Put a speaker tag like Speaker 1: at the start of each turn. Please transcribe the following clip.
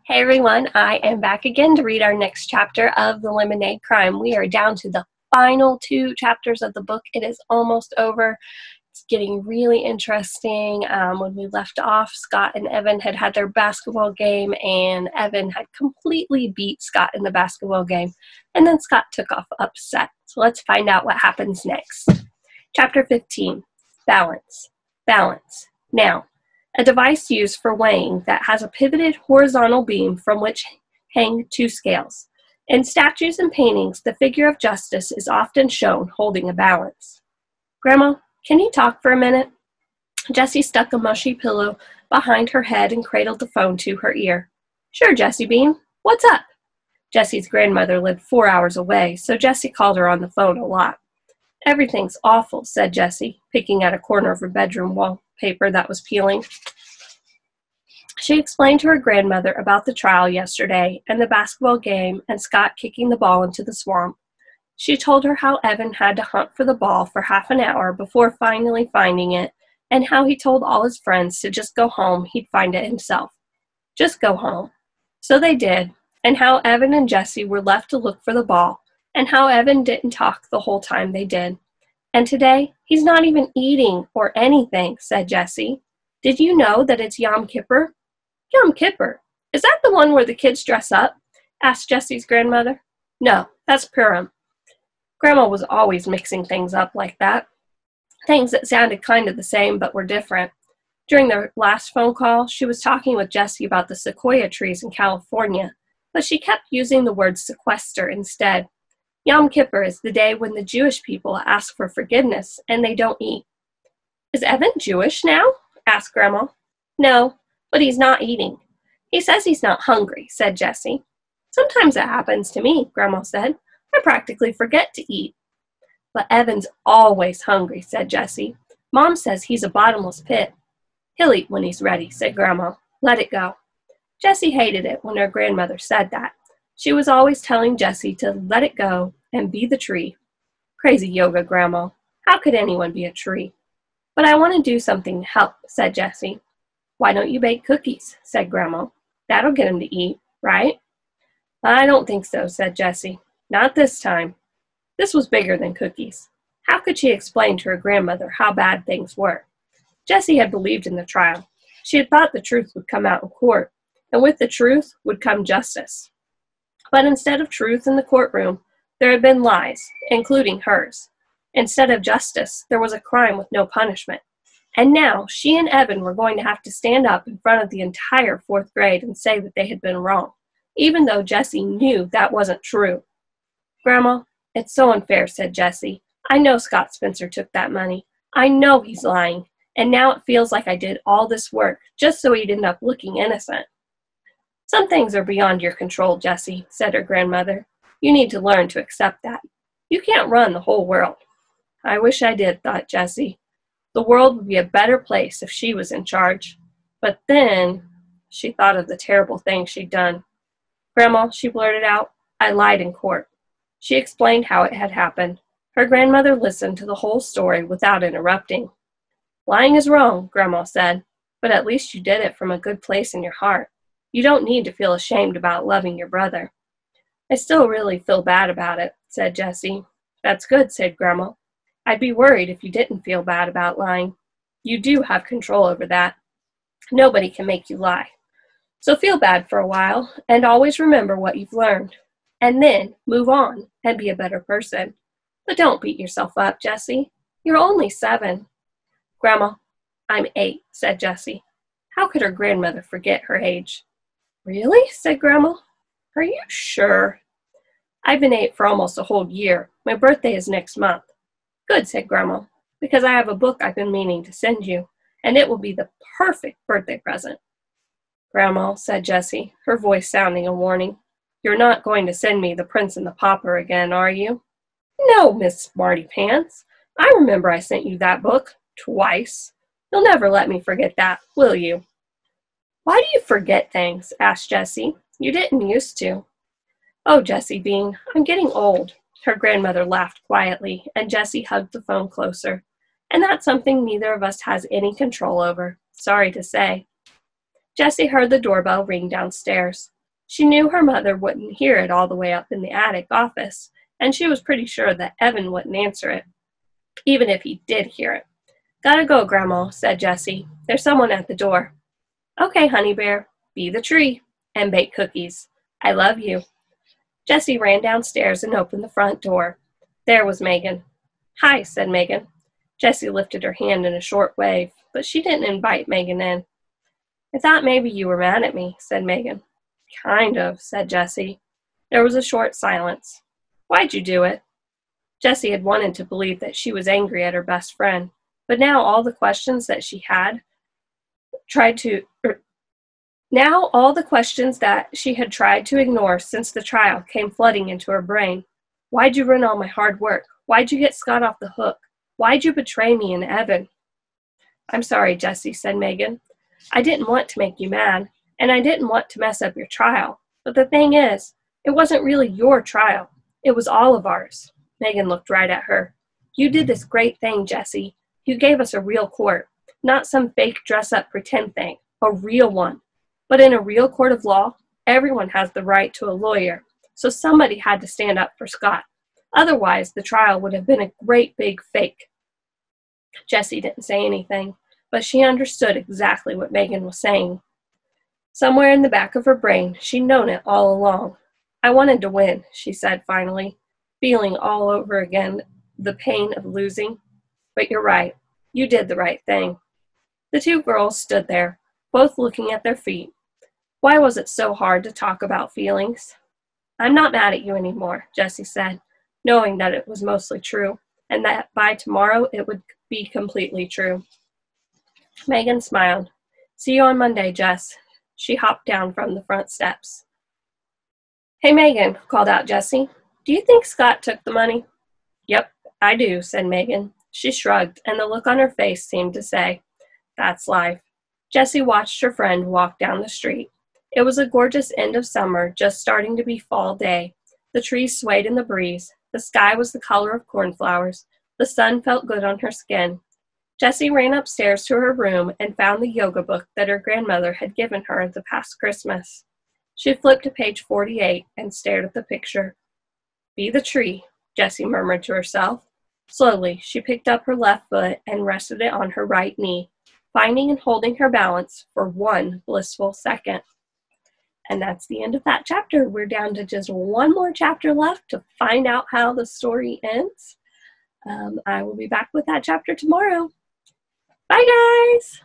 Speaker 1: Hey everyone, I am back again to read our next chapter of The Lemonade Crime. We are down to the final 2 chapters of the book. It is almost over. It's getting really interesting. When we left off, Scott and Evan had their basketball game, and Evan had completely beat Scott in the basketball game. And then Scott took off upset. So let's find out what happens next. Chapter 15, Balance. Balance. Now, a device used for weighing that has a pivoted horizontal beam from which hang 2 scales. In statues and paintings, the figure of justice is often shown holding a balance. Grandma, can you talk for a minute? Jessie stuck a mushy pillow behind her head and cradled the phone to her ear. Sure, Jessie Bean. What's up? Jessie's grandmother lived 4 hours away, so Jessie called her on the phone a lot. Everything's awful, said Jessie, picking at a corner of her bedroom wallpaper that was peeling. She explained to her grandmother about the trial yesterday and the basketball game and Scott kicking the ball into the swamp. She told her how Evan had to hunt for the ball for half an hour before finally finding it, and how he told all his friends to just go home, he'd find it himself. Just go home. So they did, and how Evan and Jessie were left to look for the ball, and how Evan didn't talk the whole time they did. And today, he's not even eating or anything, said Jessie. Did you know that it's Yom Kippur? Yom Kippur? Is that the one where the kids dress up? Asked Jessie's grandmother. No, that's Purim. Grandma was always mixing things up like that. Things that sounded kind of the same but were different. During their last phone call, she was talking with Jessie about the sequoia trees in California, but she kept using the word sequester instead. Yom Kippur is the day when the Jewish people ask for forgiveness and they don't eat. Is Evan Jewish now? Asked Grandma. No, but he's not eating. He says he's not hungry, said Jessie. Sometimes it happens to me, Grandma said. I practically forget to eat. But Evan's always hungry, said Jessie. Mom says he's a bottomless pit. He'll eat when he's ready, said Grandma. Let it go. Jessie hated it when her grandmother said that. She was always telling Jessie to let it go and be the tree. Crazy yoga, Grandma. How could anyone be a tree? But I want to do something to help, said Jessie. Why don't you bake cookies, said Grandma. That'll get him to eat, right? I don't think so, said Jessie. Not this time. This was bigger than cookies. How could she explain to her grandmother how bad things were? Jessie had believed in the trial. She had thought the truth would come out in court, and with the truth would come justice. But instead of truth in the courtroom, there had been lies, including hers. Instead of justice, there was a crime with no punishment. And now she and Evan were going to have to stand up in front of the entire 4th grade and say that they had been wrong, even though Jessie knew that wasn't true. Grandma, it's so unfair, said Jessie. I know Scott Spencer took that money. I know he's lying, and now it feels like I did all this work just so he'd end up looking innocent. Some things are beyond your control, Jessie, said her grandmother. You need to learn to accept that. You can't run the whole world. I wish I did, thought Jessie. The world would be a better place if she was in charge. But then she thought of the terrible things she'd done. Grandma, she blurted out, I lied in court. She explained how it had happened. Her grandmother listened to the whole story without interrupting. Lying is wrong, Grandma said, but at least you did it from a good place in your heart. You don't need to feel ashamed about loving your brother. I still really feel bad about it, said Jessie. That's good, said Grandma. I'd be worried if you didn't feel bad about lying. You do have control over that. Nobody can make you lie. So feel bad for a while, and always remember what you've learned. And then move on and be a better person. But don't beat yourself up, Jessie. You're only 7. Grandma, I'm 8, said Jessie. How could her grandmother forget her age? Really? Said Grandma. Are you sure? I've been 8 for almost a whole year. My birthday is next month. Good, said Grandma, because I have a book I've been meaning to send you, and it will be the perfect birthday present. Grandma, said Jessie, her voice sounding a warning. You're not going to send me The Prince and the Pauper again, are you? No, Miss Smarty Pants. I remember I sent you that book twice. You'll never let me forget that, will you? Why do you forget things? Asked Jessie. You didn't used to. Oh, Jessie Bean, I'm getting old. Her grandmother laughed quietly, and Jessie hugged the phone closer. And that's something neither of us has any control over. Sorry to say. Jessie heard the doorbell ring downstairs. She knew her mother wouldn't hear it all the way up in the attic office, and she was pretty sure that Evan wouldn't answer it, even if he did hear it. "Gotta go, Grandma," said Jessie. "There's someone at the door." "Okay, Honey Bear, be the tree and bake cookies. I love you." Jessie ran downstairs and opened the front door. There was Megan. "Hi," said Megan. Jessie lifted her hand in a short wave, but she didn't invite Megan in. "I thought maybe you were mad at me," said Megan. "Kind of," said Jessie. There was a short silence. "Why'd you do it?" Jessie had wanted to believe that she was angry at her best friend, but now all the questions that she had tried to ignore since the trial came flooding into her brain. "Why'd you ruin all my hard work? Why'd you get Scott off the hook? Why'd you betray me and Evan?" "I'm sorry, Jessie," said Megan. "I didn't want to make you mad, and I didn't want to mess up your trial. But the thing is, it wasn't really your trial. It was all of ours." Megan looked right at her. "You did this great thing, Jessie. You gave us a real court, not some fake dress-up pretend thing, a real one. But in a real court of law, everyone has the right to a lawyer, so somebody had to stand up for Scott. Otherwise, the trial would have been a great big fake." Jessie didn't say anything, but she understood exactly what Megan was saying. Somewhere in the back of her brain, she'd known it all along. "I wanted to win," she said finally, feeling all over again the pain of losing. "But you're right. You did the right thing." The two girls stood there, both looking at their feet. Why was it so hard to talk about feelings? "I'm not mad at you anymore," Jessie said, knowing that it was mostly true, and that by tomorrow it would be completely true. Megan smiled. "See you on Monday, Jess." She hopped down from the front steps. "Hey, Megan," called out Jessie. "Do you think Scott took the money?" "Yep, I do," said Megan. She shrugged, and the look on her face seemed to say, "That's life." Jessie watched her friend walk down the street. It was a gorgeous end of summer, just starting to be fall day. The trees swayed in the breeze. The sky was the color of cornflowers. The sun felt good on her skin. Jessie ran upstairs to her room and found the yoga book that her grandmother had given her the past Christmas. She flipped to page 48 and stared at the picture. "Be the tree," Jessie murmured to herself. Slowly, she picked up her left foot and rested it on her right knee, finding and holding her balance for one blissful second. And that's the end of that chapter. We're down to just one more chapter left to find out how the story ends. I will be back with that chapter tomorrow. Bye, guys!